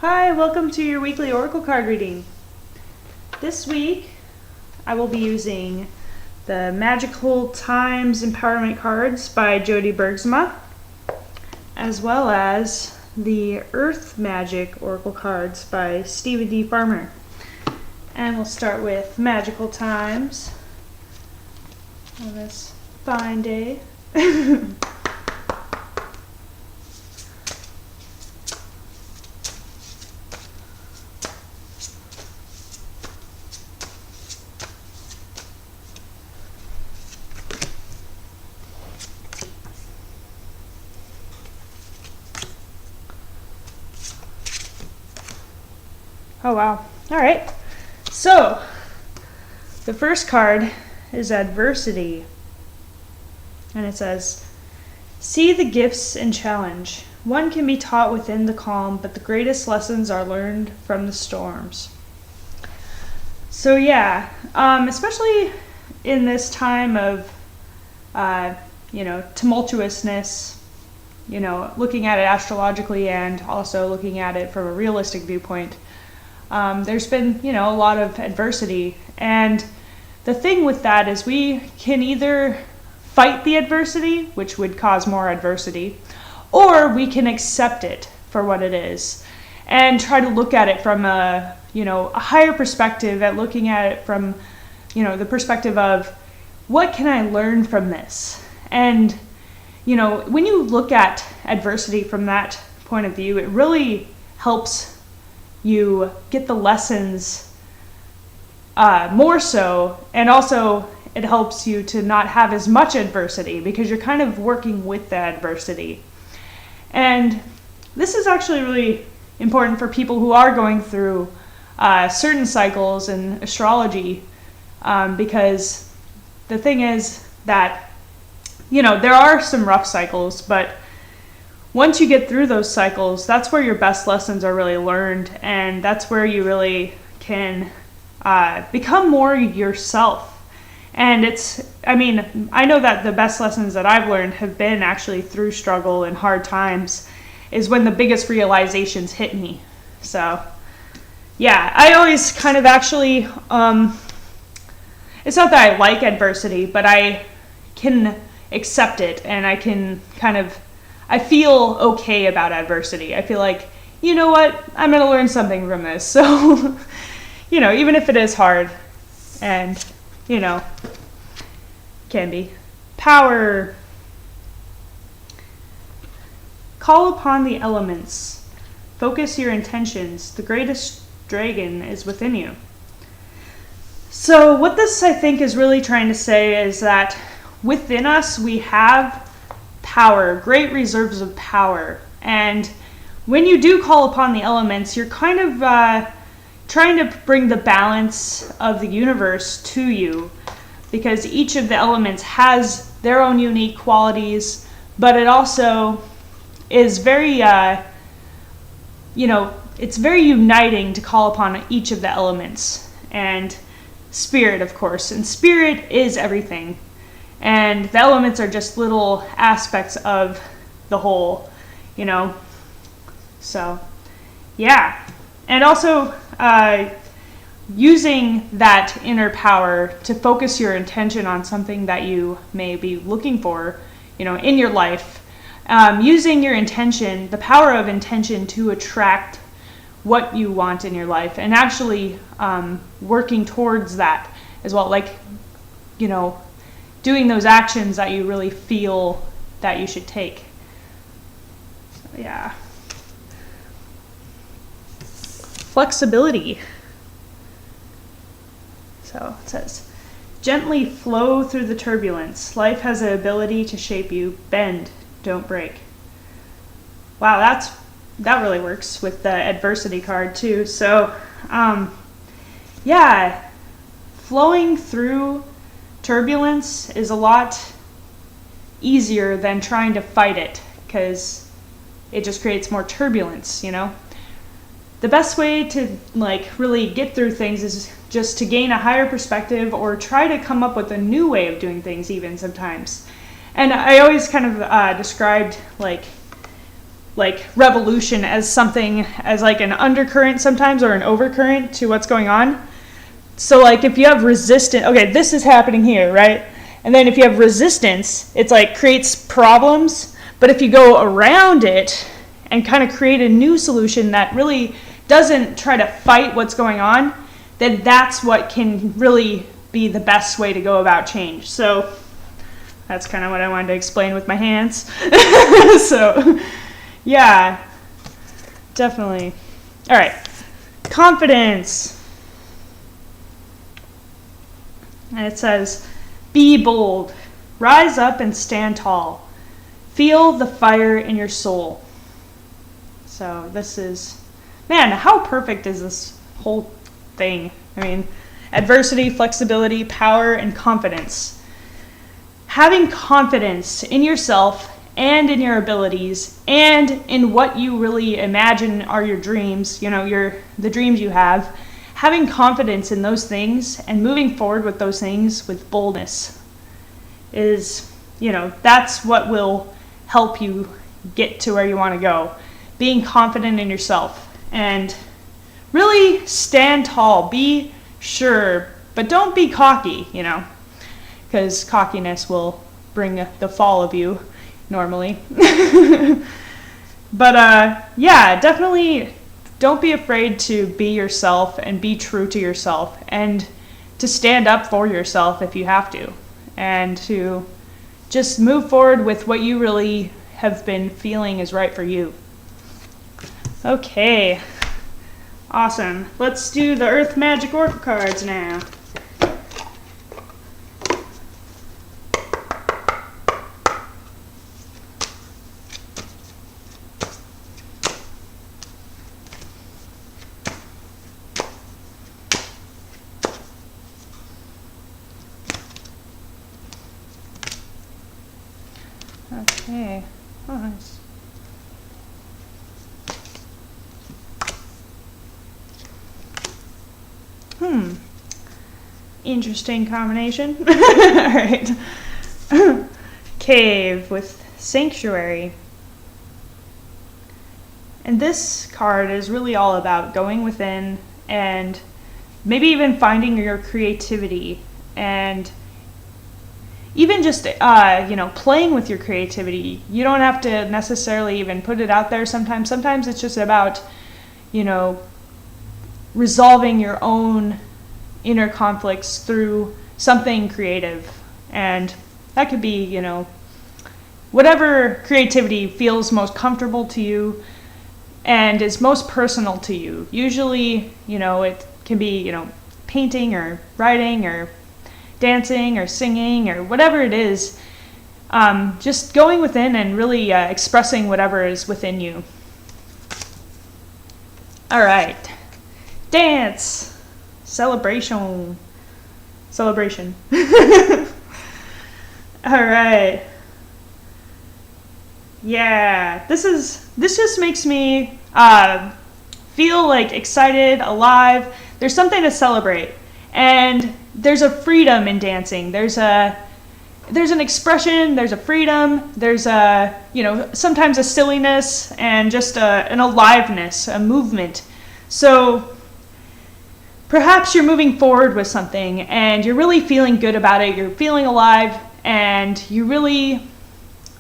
Hi, welcome to your weekly oracle card reading. This week I will be using the Magical Times Empowerment cards by Jody Bergsma, as well as the Earth Magic oracle cards by Stephen D. Farmer. And we'll start with Magical Times on this fine day. Oh wow. Alright. So, the first card is Adversity. And it says, see the gifts and challenge. One can be taught within the calm, but the greatest lessons are learned from the storms. So yeah, especially in this time of, tumultuousness, looking at it astrologically and also looking at it from a realistic viewpoint. There's been, a lot of adversity. And the thing with that is we can either fight the adversity, which would cause more adversity, or we can accept it for what it is and try to look at it from a higher perspective, at looking at it from, the perspective of what can I learn from this? And, when you look at adversity from that point of view, it really helps you get the lessons more so, and also it helps you to not have as much adversity because you're kind of working with the adversity. And this is actually really important for people who are going through certain cycles in astrology, because the thing is that, there are some rough cycles, but once you get through those cycles, that's where your best lessons are really learned, and that's where you really can become more yourself. And I know that the best lessons that I've learned have been actually through struggle and hard times, is when the biggest realizations hit me. So, yeah, I always kind of actually, it's not that I like adversity, but I can accept it, and I can I feel okay about adversity. I feel like, you know what, I'm going to learn something from this. So, even if it is hard, and, can be. Power. Call upon the elements. Focus your intentions. The greatest dragon is within you. So what this, I think, is really trying to say is that within us we have power, great reserves of power. And when you do call upon the elements, you're kind of trying to bring the balance of the universe to you, because each of the elements has their own unique qualities, but it also is very, it's very uniting to call upon each of the elements. And spirit, of course, and spirit is everything. And the elements are just little aspects of the whole, So, yeah. And also, using that inner power to focus your intention on something that you may be looking for, in your life. Using your intention, the power of intention, to attract what you want in your life, and actually working towards that as well. Like, doing those actions that you really feel that you should take. So, yeah. Flexibility. So it says, gently flow through the turbulence. Life has the ability to shape you. Bend, don't break. Wow, that really works with the adversity card too. So, yeah, flowing through turbulence is a lot easier than trying to fight it, because it just creates more turbulence, The best way to really get through things is just to gain a higher perspective, or try to come up with a new way of doing things even sometimes. And I always kind of described like revolution as something, as like an undercurrent sometimes or an overcurrent to what's going on. So like if you have resistance, okay, this is happening here, right? And then if you have resistance, it's like creates problems. But if you go around it and kind of create a new solution that really doesn't try to fight what's going on, then that's what can really be the best way to go about change. So that's kind of what I wanted to explain with my hands. So yeah, definitely. All right, confidence. And it says, be bold, rise up and stand tall. Feel the fire in your soul. So this is, man, how perfect is this whole thing? I mean, adversity, flexibility, power, and confidence. Having confidence in yourself and in your abilities and in what you really imagine are your dreams, the dreams you have. Having confidence in those things and moving forward with those things with boldness is, that's what will help you get to where you want to go. Being confident in yourself and really stand tall, be sure, but don't be cocky, because cockiness will bring the fall of you normally. But yeah, definitely don't be afraid to be yourself and be true to yourself and to stand up for yourself if you have to, and to just move forward with what you really have been feeling is right for you. Okay, awesome. Let's do the Earth Magic Oracle cards now. Okay, oh nice. Interesting combination. All right. Cave with Sanctuary. And this card is really all about going within and maybe even finding your creativity and even just, playing with your creativity. You don't have to necessarily even put it out there sometimes. Sometimes it's just about, resolving your own inner conflicts through something creative. And that could be, whatever creativity feels most comfortable to you and is most personal to you. Usually, it can be, painting or writing or dancing or singing or whatever it is. Just going within and really expressing whatever is within you. All right. Dance. Celebration. All right. Yeah, this just makes me feel like excited, alive. There's something to celebrate, and there's a freedom in dancing. There's an expression. There's a freedom. There's sometimes a silliness and just an aliveness, a movement. So perhaps you're moving forward with something and you're really feeling good about it. You're feeling alive and you really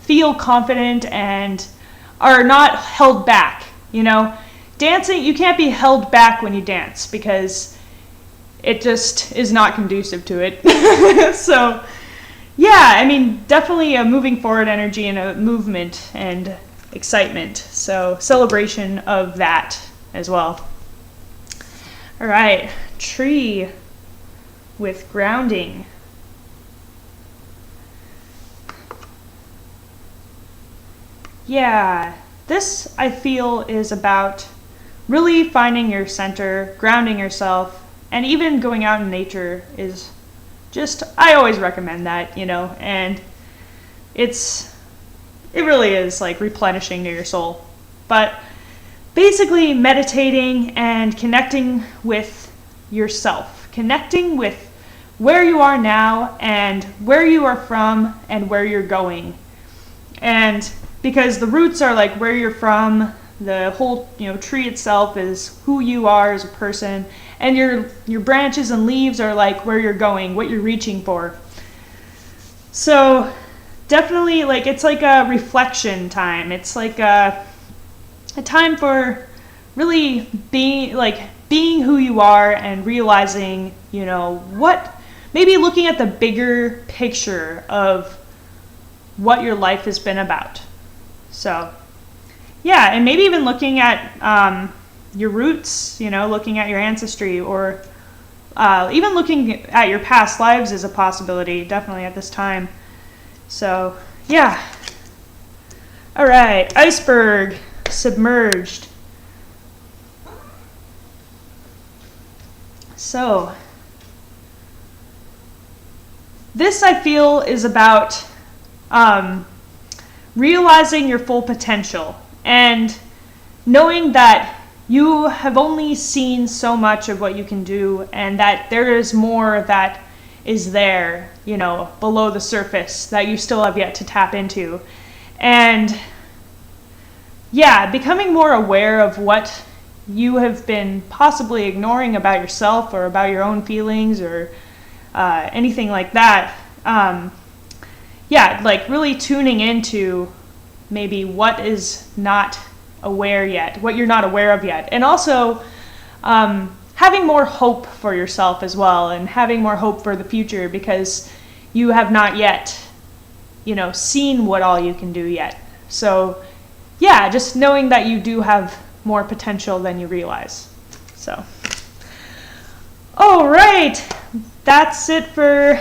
feel confident and are not held back. Dancing, you can't be held back when you dance because it just is not conducive to it. So yeah, definitely a moving forward energy and a movement and excitement. So celebration of that as well. All right, tree with grounding. Yeah, this I feel is about really finding your center, grounding yourself, and even going out in nature is just, I always recommend that, and it really is like replenishing to your soul. But basically meditating and connecting with yourself, connecting with where you are now and where you are from and where you're going. And because the roots are like where you're from. The whole, tree itself is who you are as a person, and your branches and leaves are like where you're going, what you're reaching for. So definitely, like, it's like a reflection time. It's like a time for really being who you are and realizing, maybe looking at the bigger picture of what your life has been about. So yeah, and maybe even looking at your roots, looking at your ancestry, or even looking at your past lives is a possibility, definitely at this time. So yeah. All right, iceberg submerged. So this, I feel, is about realizing your full potential and knowing that you have only seen so much of what you can do, and that there is more that is there, below the surface that you still have yet to tap into. And yeah, becoming more aware of what you have been possibly ignoring about yourself or about your own feelings or anything like that. Yeah, like really tuning into maybe what is not aware yet, what you're not aware of yet. And also having more hope for yourself as well, and having more hope for the future, because you have not yet, seen what all you can do yet. So yeah, just knowing that you do have more potential than you realize. So, all right, that's it for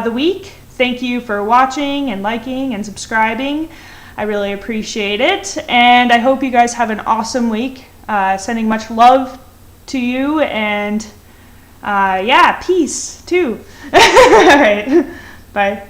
the week. Thank you for watching and liking and subscribing. I really appreciate it, and I hope you guys have an awesome week. Sending much love to you, and yeah, peace too. All right, bye.